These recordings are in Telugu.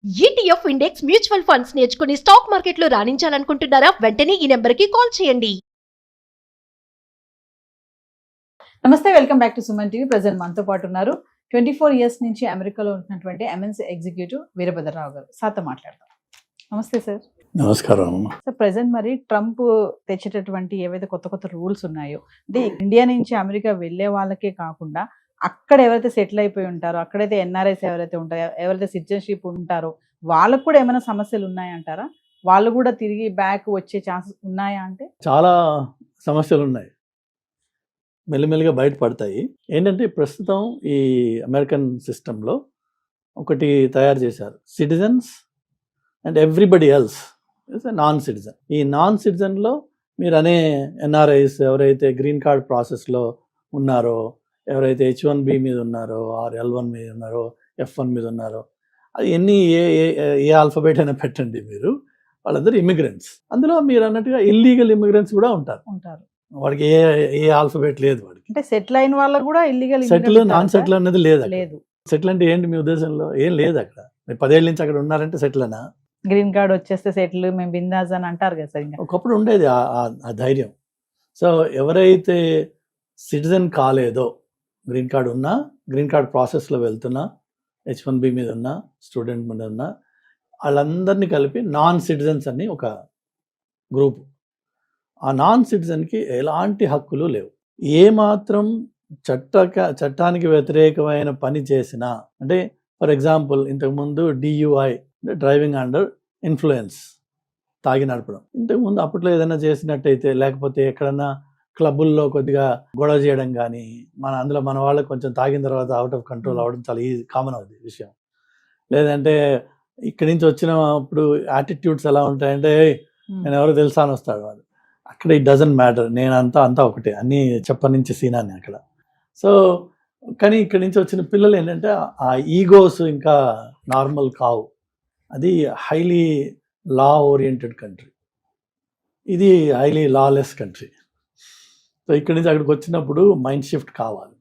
ETF ఇండెక్స్ మ్యూచువల్ ఫండ్స్ నేర్చుకుని స్టాక్ మార్కెట్లో రాణించాలనుకుంటున్నారా? వెంటనే ఈ నెంబర్కి కాల్ చేయండి. నమస్తే, welcome back to Suman TV. Present మనతో పాటు ఉన్నారు 24 ఇయర్స్ నుంచి అమెరికాలో ఉంటున్నటువంటి ఎంఎన్సీ ఎగ్జిక్యూటివ్ వీరభద్రరావు గారు. సార్తో మాట్లాడదాం. నమస్తే సార్. నమస్కారం. సార్, ప్రెసెంట్ మరి ట్రంప్ తెచ్చేటటువంటి ఏవైతే కొత్త కొత్త రూల్స్ ఉన్నాయో, అంటే ఇండియా నుంచి అమెరికా వెళ్ళే వాళ్ళకే కాకుండా అక్కడ ఎవరైతే సెటిల్ అయిపోయి ఉంటారో, అక్కడైతే ఎన్ఆర్ఐస్ ఎవరైతే ఉంటారో, ఎవరైతే సిటిజన్షిప్ ఉంటారో వాళ్ళకు కూడా ఏమైనా సమస్యలు ఉన్నాయంటారా? వాళ్ళు కూడా తిరిగి బ్యాక్ వచ్చే ఛాన్సెస్ ఉన్నాయా? అంటే చాలా సమస్యలు ఉన్నాయి, మెల్లిమెల్లిగా బయటపడతాయి. ఏంటంటే ప్రస్తుతం ఈ అమెరికన్ సిస్టంలో ఒకటి తయారు చేశారు, citizens and everybody else is a non citizen. ఈ నాన్ సిటిజన్లో మీరు అనే ఎన్ఆర్ఐస్ ఎవరైతే గ్రీన్ కార్డ్ ప్రాసెస్లో ఉన్నారో, ఎవరైతే H1B మీద ఉన్నారో, ఆర్ L1 మీద ఉన్నారో, F1 మీద ఉన్నారో, అది ఎన్ని ఏ ఆల్ఫబెట్ అయినా పెట్టండి మీరు, వాళ్ళందరూ ఇమిగ్రెంట్స్. అందులో మీరు అన్నట్టుగా ఇల్లీగల్ ఇమిగ్రెంట్స్ కూడా ఉంటారు. వాడికి ఏ ఆల్ఫబెట్ లేదు. వాడికి అంటే సెటిల్ అయిన వాళ్ళకు కూడా ఇల్లీగల్, సెటిల్ నాన్ సెటిల్ అనేది లేదు. లేదు. సెటిల్ అంటే ఏంటి మీ ఉద్దేశంలో? ఏం లేదు అక్కడ. మీరు 10 ఏళ్ళ నుంచి అక్కడ ఉన్నారంటే సెటిల్ అనా? గ్రీన్ కార్డ్ వచ్చేస్తే సెటిల్, మేము బిందాస్ అని అంటారు కదా సార్. ఒకప్పుడు ఉండేది ఆ ధైర్యం. సో ఎవరైతే సిటిజన్ కాలేదో, గ్రీన్ కార్డ్ ఉన్నా, గ్రీన్ కార్డ్ ప్రాసెస్లో వెళ్తున్నా, H1B మీద ఉన్నా, స్టూడెంట్ మీద ఉన్నా, వాళ్ళందరినీ కలిపి నాన్ సిటిజన్స్ అని ఒక గ్రూప్. ఆ నాన్ సిటిజన్కి ఎలాంటి హక్కులు లేవు. ఏమాత్రం చట్టానికి వ్యతిరేకమైన పని చేసినా, అంటే ఫర్ ఎగ్జాంపుల్ ఇంతకుముందు DUI, డ్రైవింగ్ అండర్ ఇన్ఫ్లుయెన్స్, తాగి నడపడం. ఇంతకుముందు అప్పట్లో ఏదైనా చేసినట్టయితే, లేకపోతే ఎక్కడన్నా క్లబ్బుల్లో కొద్దిగా గొడవ చేయడం కానీ, అందులో మన వాళ్ళకి కొంచెం తాగిన తర్వాత అవుట్ ఆఫ్ కంట్రోల్ అవ్వడం చాలా కామన్ అవుతుంది విషయం. లేదంటే ఇక్కడి నుంచి వచ్చినప్పుడు యాటిట్యూడ్స్ ఎలా ఉంటాయంటే, నేను ఎవరో తెలుసా అని వస్తాడు వాడు. అక్కడ ఇట్ డజంట్ మ్యాటర్, నేను అంతా ఒకటే, అన్నీ చెప్పనించి సీనాన్ని అక్కడ. సో కానీ ఇక్కడి నుంచి వచ్చిన పిల్లలు ఏంటంటే ఆ ఈగోస్ ఇంకా నార్మల్ కావు. అది హైలీ లా ఓరియంటెడ్ కంట్రీ, ఇది హైలీ లాలెస్ కంట్రీ. సో ఇక్కడి నుంచి అక్కడికి వచ్చినప్పుడు మైండ్ షిఫ్ట్ కావాలి,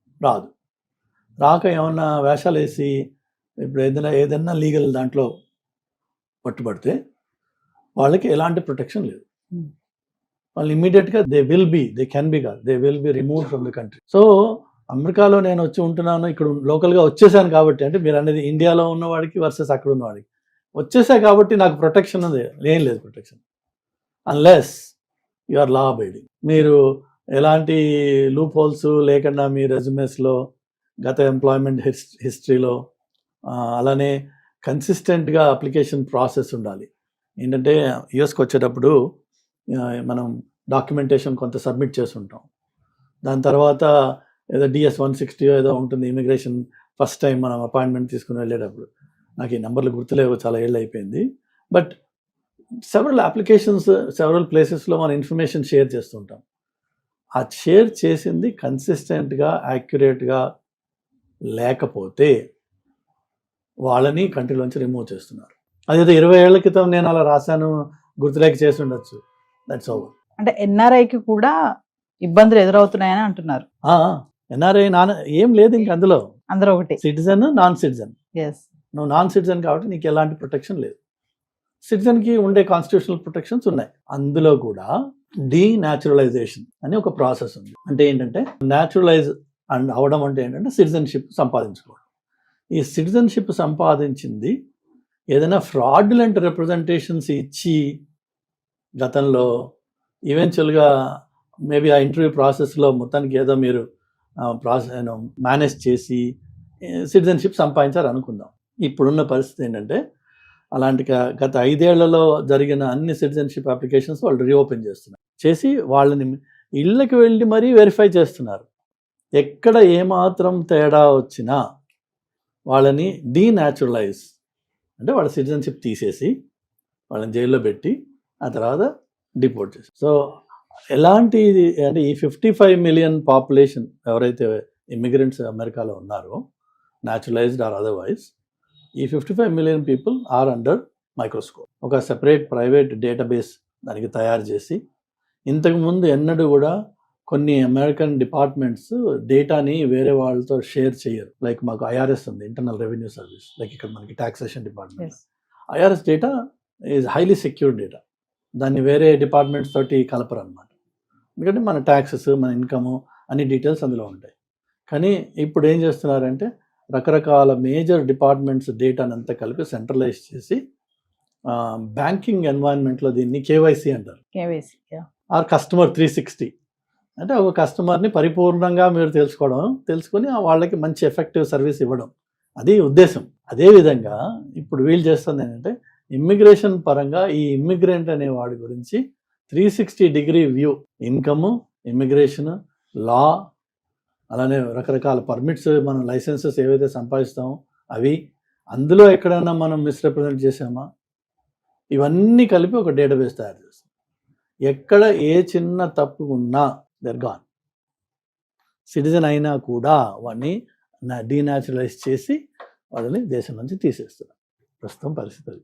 రాక ఏమన్నా వేషాలు వేసి ఇప్పుడు ఏదైనా లీగల్ దాంట్లో పట్టుబడితే వాళ్ళకి ఎలాంటి ప్రొటెక్షన్ లేదు. వాళ్ళు ఇమ్మీడియట్గా they can be removed from the country. So అమెరికాలో నేను వచ్చి ఉంటున్నాను, ఇక్కడ లోకల్గా వచ్చేసాను కాబట్టి, అంటే మీరు అనేది ఇండియాలో ఉన్నవాడికి వర్సెస్ అక్కడ ఉన్నవాడికి వచ్చేసా కాబట్టి నాకు ప్రొటెక్షన్ ఉంది, ఏం లేదు protection, unless you are law abiding. మీరు ఎలాంటి లూప్ హోల్స్ లేకుండా మీ రెజ్యూమెస్లో, గత ఎంప్లాయ్మెంట్ హిస్టరీలో, అలానే కన్సిస్టెంట్గా అప్లికేషన్ ప్రాసెస్ ఉండాలి. ఏంటంటే యూఎస్కి వచ్చేటప్పుడు మనం డాక్యుమెంటేషన్ కొంత సబ్మిట్ చేసి ఉంటాం. దాని తర్వాత ఏదో DS 160 ఏదో ఉంటుంది ఇమిగ్రేషన్, ఫస్ట్ టైం మనం అపాయింట్మెంట్ తీసుకుని వెళ్ళేటప్పుడు. నాకు ఈ నెంబర్లు గుర్తులేవు, చాలా ఏళ్ళు అయిపోయింది. బట్ సెవరల్ అప్లికేషన్స్, సెవరల్ ప్లేసెస్లో మన ఇన్ఫర్మేషన్ షేర్ చేస్తుంటాం. ఆ షేర్ చేసింది కన్సిస్టెంట్గా, యాక్యురేట్గా లేకపోతే వాళ్ళని కంట్రీలోంచి రిమూవ్ చేస్తున్నారు. అదేదో 20 ఏళ్ల క్రితం నేను అలా రాశాను, గుర్తులేక చేసి ఉండొచ్చు, దట్స్ ఓవర్. అంటే ఎన్ఆర్ఐకి కూడా ఇబ్బందులు ఎదురవుతున్నాయని అంటున్నారు. ఎన్ఆర్ఐ ఏం లేదు ఇంక అందులో, అందరూ ఒకటి, సిటిజన్ నాన్ సిటిజన్. నువ్వు నాన్ సిటిజన్ కాబట్టి నీకు ఎలాంటి ప్రొటెక్షన్ లేదు. సిటిజన్కి ఉండే కాన్స్టిట్యూషనల్ ప్రొటెక్షన్స్ ఉన్నాయి. అందులో కూడా డీన్యాచురలైజేషన్ అని ఒక ప్రాసెస్ ఉంది. అంటే ఏంటంటే న్యాచురలైజ్ అవడం అంటే ఏంటంటే సిటిజన్షిప్ సంపాదించుకోవడం. ఈ సిటిజన్షిప్ సంపాదించింది ఏదైనా ఫ్రాడ్యులెంట్ రిప్రజెంటేషన్స్ ఇచ్చి గతంలో ఈవెన్చువల్గా మేబీ ఆ ఇంటర్వ్యూ ప్రాసెస్లో మొత్తానికి ఏదో మీరు మేనేజ్ చేసి సిటిజన్షిప్ సంపాదించారు అనుకుందాం. ఇప్పుడున్న పరిస్థితి ఏంటంటే అలాంటి గత 5 ఏళ్లలో జరిగిన అన్ని సిటిజన్షిప్ అప్లికేషన్స్ వాళ్ళు రీఓపెన్ చేసి వాళ్ళని ఇళ్ళకి వెళ్ళి మరీ వెరిఫై చేస్తున్నారు. ఎక్కడ ఏమాత్రం తేడా వచ్చినా వాళ్ళని డీన్యాచురలైజ్, అంటే వాళ్ళ సిటిజన్షిప్ తీసేసి వాళ్ళని జైల్లో పెట్టి ఆ తర్వాత డిపోర్ట్ చేసి. సో ఎలాంటి అంటే ఈ 55 మిలియన్ పాపులేషన్ ఎవరైతే ఇమిగ్రెంట్స్ అమెరికాలో ఉన్నారో, న్యాచురలైజ్డ్ ఆర్ అదర్వైజ్, ఈ 55 million people are under microscope. ఒక సెపరేట్ ప్రైవేట్ డేటాబేస్ దానికి తయారు చేసి, ఇంతకుముందు ఎన్నడూ కూడా కొన్ని అమెరికన్ డిపార్ట్మెంట్స్ డేటాని వేరే వాళ్ళతో షేర్ చేయరు. లైక్ మాకు IRS ఉంది, ఇంటర్నల్ రెవెన్యూ సర్వీస్, లైక్ ఇక్కడ మనకి taxation department, IRS data is highly secured data. దాన్ని వేరే డిపార్ట్మెంట్స్ తోటి కలపరు అనమాట. ఎందుకంటే మన ట్యాక్సెస్, మన ఇన్కము అన్ని డీటెయిల్స్ అందులో ఉంటాయి. కానీ ఇప్పుడు ఏం చేస్తున్నారంటే రకరకాల మేజర్ డిపార్ట్మెంట్స్ డేటాను అంతా కలిపి సెంట్రలైజ్ చేసి బ్యాంకింగ్ ఎన్వైరన్మెంట్లో దీన్ని కేవైసీ అంటారు, కేవైసీ ఆర్ కస్టమర్ 360. అంటే ఒక కస్టమర్ని పరిపూర్ణంగా మీరు తెలుసుకొని వాళ్ళకి మంచి ఎఫెక్టివ్ సర్వీస్ ఇవ్వడం, అది ఉద్దేశం. అదేవిధంగా ఇప్పుడు వీళ్ళు చేస్తుంది ఏంటంటే ఇమ్మిగ్రేషన్ పరంగా ఈ ఇమ్మిగ్రెంట్ అనే వాడి గురించి 360 డిగ్రీ వ్యూ, ఇన్కమ్, ఇమ్మిగ్రేషన్, లా, అలానే రకరకాల పర్మిట్స్, మనం లైసెన్సెస్ ఏవైతే సంపాదిస్తామో అవి, అందులో ఎక్కడైనా మనం మిస్రిప్రజెంట్ చేసామా, ఇవన్నీ కలిపి ఒక డేటాబేస్ తయారు చేస్తాం. ఎక్కడ ఏ చిన్న తప్పు ఉన్నా దర్ గాన్. సిటిజన్ అయినా కూడా వాడిని డీనాచురలైజ్ చేసి వాళ్ళని దేశం నుంచి తీసేస్తారు. ప్రస్తుతం పరిస్థితి అది.